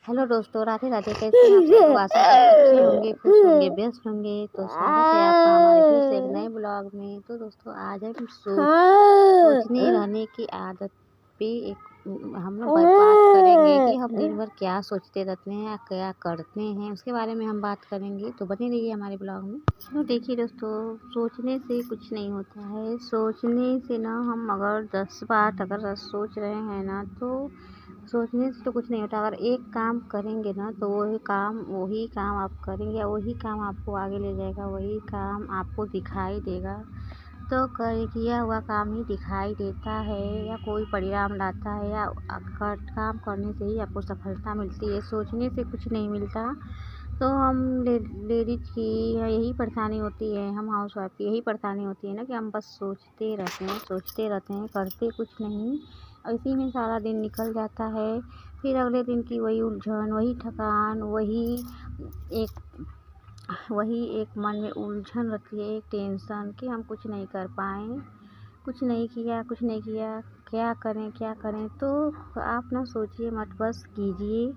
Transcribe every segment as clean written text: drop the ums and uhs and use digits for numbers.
Hello दोस्तों, राधे राधे। कैसे हैं आप सब? आशा करते अच्छे होंगे, खुश होंगे, व्यस्त होंगे। तो स्वागत है आपका हमारे फिर से एक नए ब्लॉग में। तो दोस्तों, आज हम सोचने रहने की आदत पे एक हम लोग बात करेंगे कि हम दिन भर क्या सोचते रहते हैं या क्या करते हैं, उसके बारे में हम बात करेंगे। तो बने रहिए हमारे ब्लॉग में। तो देखिए दोस्तों, सोचने से कुछ नहीं होता है। सोचने से ना, हम अगर 10 बार अगर सोच रहे हैं ना, तो सोचने से तो कुछ नहीं होता। अगर एक काम करेंगे ना, तो वही काम आप करेंगे, वही काम आपको आगे ले जाएगा, वही काम आपको दिखाई देगा। तो किया हुआ काम ही दिखाई देता है या कोई परिणाम लाता है, या काम करने से ही आपको सफलता मिलती है, सोचने से कुछ नहीं मिलता। तो हम लेडीज की यही परेशानी होती है, हम हाउस वाइफ की यही परेशानी होती है ना, कि हम बस सोचते रहते हैं, करते कुछ नहीं। और इसी में सारा दिन निकल जाता है। फिर अगले दिन की वही उलझन, वही थकान, वही एक मन में उलझन रहती है, एक टेंशन कि हम कुछ नहीं कर पाए, कुछ नहीं किया, क्या करें। तो आप ना सोचिए मत, बस कीजिए।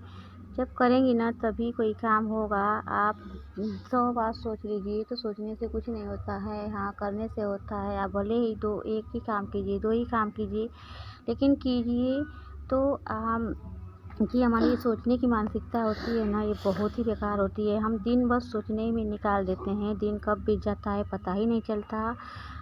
जब करेंगी ना, तभी कोई काम होगा। आप 100 बार सोच लीजिए, तो सोचने से कुछ नहीं होता है, हाँ करने से होता है। आप भले ही एक ही काम कीजिए, 2 ही काम कीजिए, लेकिन कीजिए। तो कि हमारी ये सोचने की मानसिकता होती है ना, ये बहुत ही बेकार होती है। हम दिन बस सोचने में निकाल देते हैं, दिन कब बीत जाता है पता ही नहीं चलता।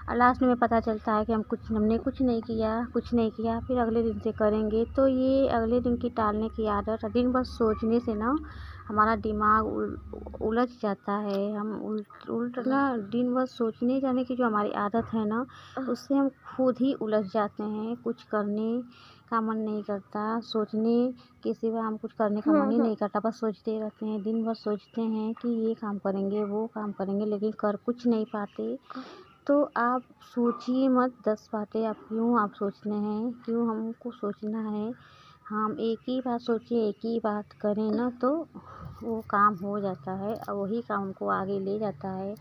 और लास्ट में पता चलता है कि हमने कुछ नहीं किया। फिर अगले दिन से करेंगे, तो ये अगले दिन की टालने की आदत, दिन भर सोचने से ना हमारा दिमाग उलझ जाता है। हम उल्टा दिन भर सोचने जाने की जो हमारी आदत है ना, उससे हम खुद ही उलझ जाते हैं। कुछ करने का मन नहीं करता, सोचने के सिवा हम कुछ करने का मन ही नहीं करता। बस सोचते रहते हैं, दिन भर सोचते हैं कि ये काम करेंगे, वो काम करेंगे, लेकिन कर कुछ नहीं पाते। तो आप सोचिए मत 10 बातें। आप सोचते हैं, क्यों हमको सोचना है? हम एक ही बात सोचिए, एक ही बात करें ना, तो वो काम हो जाता है और वही काम हमको आगे ले जाता है।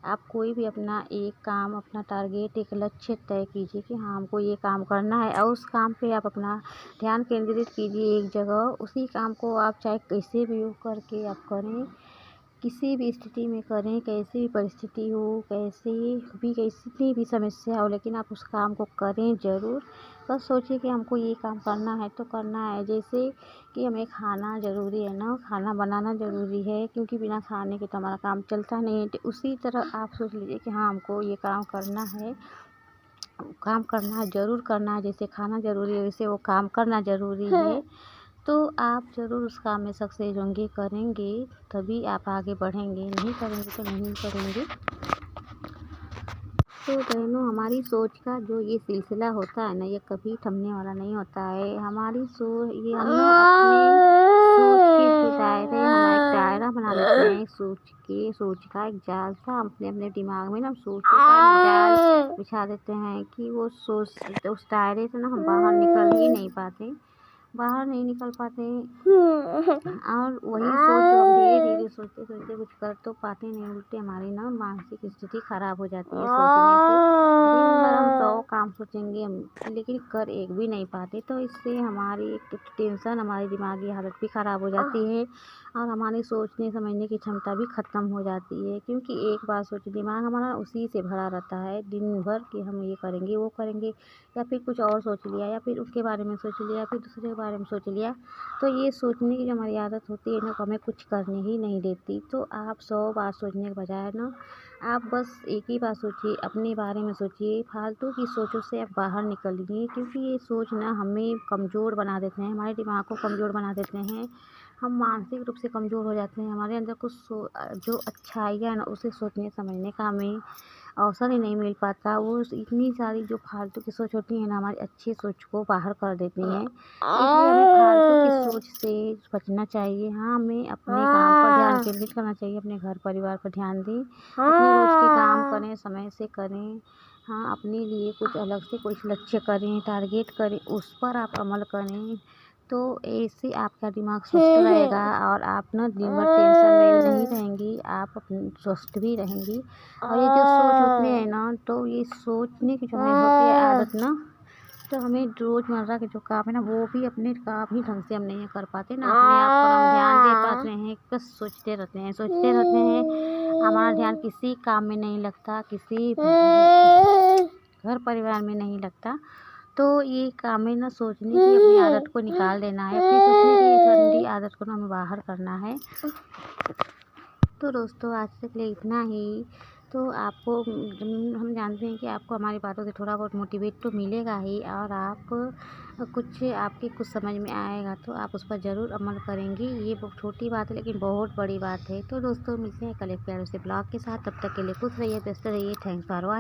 आप कोई भी अपना एक काम, अपना टारगेट, एक लक्ष्य तय कीजिए कि हाँ हमको ये काम करना है, और उस काम पे आप अपना ध्यान केंद्रित कीजिए एक जगह। उसी काम को आप चाहे कैसे भी हो करके आप करें, किसी भी स्थिति में करें, कैसी भी परिस्थिति हो, कैसी भी समस्या हो, लेकिन आप उस काम को करें ज़रूर। बस सोचिए कि हमको ये काम करना है तो करना है। जैसे कि हमें खाना ज़रूरी है ना, खाना बनाना ज़रूरी है, क्योंकि बिना खाने के तो हमारा काम चलता नहीं है। तो उसी तरह आप सोच लीजिए कि हाँ हमको ये काम करना है, ज़रूर करना है। जैसे खाना ज़रूरी है, वैसे वो काम करना ज़रूरी है। तो आप ज़रूर उस काम में सक्सेस होंगे, करेंगे तभी आप आगे बढ़ेंगे, नहीं करेंगे तो नहीं करेंगे। तो बहनों, हमारी सोच का जो ये सिलसिला होता है ना, ये कभी थमने वाला नहीं होता है। हमारी सोच, ये हम लोग अपने सोच के जो दायरे, हमारा एक दायरा बना लेते हैं, सोच का एक जाल सा अपने अपने दिमाग में ना, सोच का एक जाल बिछा देते हैं कि वो सोच, उस दायरे से ना हम बाहर नहीं निकल पाते। और वही सोच जो हम धीरे धीरे सोचते सोचते कुछ कर तो पाते नहीं, उल्टे हमारी ना मानसिक स्थिति खराब हो जाती है सोचने से। दिन भर हम 100 काम सोचेंगे लेकिन कर एक भी नहीं पाते। तो इससे हमारी एक टेंशन, हमारी दिमागी हालत भी ख़राब हो जाती है, और हमारी सोचने समझने की क्षमता भी ख़त्म हो जाती है। क्योंकि एक बार सोचे, दिमाग हमारा उसी से भरा रहता है दिन भर कि हम ये करेंगे, वो करेंगे, या फिर कुछ और सोच लिया, या फिर उसके बारे में सोच लिया, फिर दूसरे के बारे में सोच लिया। तो ये सोचने की जो हमारी आदत होती है ना, हमें कुछ करने ही नहीं देती। तो आप 100 बार सोचने के बजाय ना, आप बस एक ही बात सोचिए, अपने बारे में सोचिए। फालतू की सोचों से आप बाहर निकलिए, क्योंकि ये सोच ना हमें कमज़ोर बना देते हैं, हमारे दिमाग को कमज़ोर बना देते हैं। हम मानसिक रूप से कमज़ोर हो जाते हैं। हमारे अंदर कुछ जो अच्छाइयाँ है ना, उसे सोचने समझने का हमें अवसर ही नहीं मिल पाता। वो इतनी सारी जो फालतू की सोच होती है ना, हमारी अच्छी सोच को बाहर कर देती हैं। इसलिए हमें फालतू की सोच से बचना चाहिए। हाँ, हमें अपने काम पर ध्यान केंद्रित करना चाहिए, अपने घर परिवार पर ध्यान दें, अपने रोज़ के काम करें, समय से करें। हाँ, अपने लिए कुछ अलग से कुछ लक्ष्य करें, टारगेट करें, उस पर आप अमल करें। तो ऐसे आपका दिमाग स्वस्थ रहेगा, और आप ना दिन भर टेंशन में नहीं रहेंगी, आप अपनी स्वस्थ भी रहेंगी। और ये जो सोच होती है ना, तो ये सोचने की जो हमें होती है आदत ना, तो हमें रोज़मर्रा के जो काम है ना, वो भी अपने काम ही ढंग से हम नहीं कर पाते ना, अपने आप पर हम ध्यान हैं, बस सोचते रहते हैं। हमारा ध्यान किसी काम में नहीं लगता, किसी घर परिवार में नहीं लगता। तो ये काम है ना, सोचने की अपनी आदत को निकाल देना है, अपनी सोचने की इस गंदी आदत को ना हमें बाहर करना है। तो दोस्तों आज तक लिए इतना ही। तो आपको हम जानते हैं कि आपको हमारी बातों से थोड़ा बहुत मोटिवेट तो मिलेगा ही, और आप आपके कुछ समझ में आएगा तो आप उस पर ज़रूर अमल करेंगे। ये बहुत छोटी बात है लेकिन बहुत बड़ी बात है। तो दोस्तों मिलते हैं कल एक प्यारे से ब्लॉग के साथ। तब तक के लिए खुश रहिए, व्यस्त रहिए। Thanks for watching.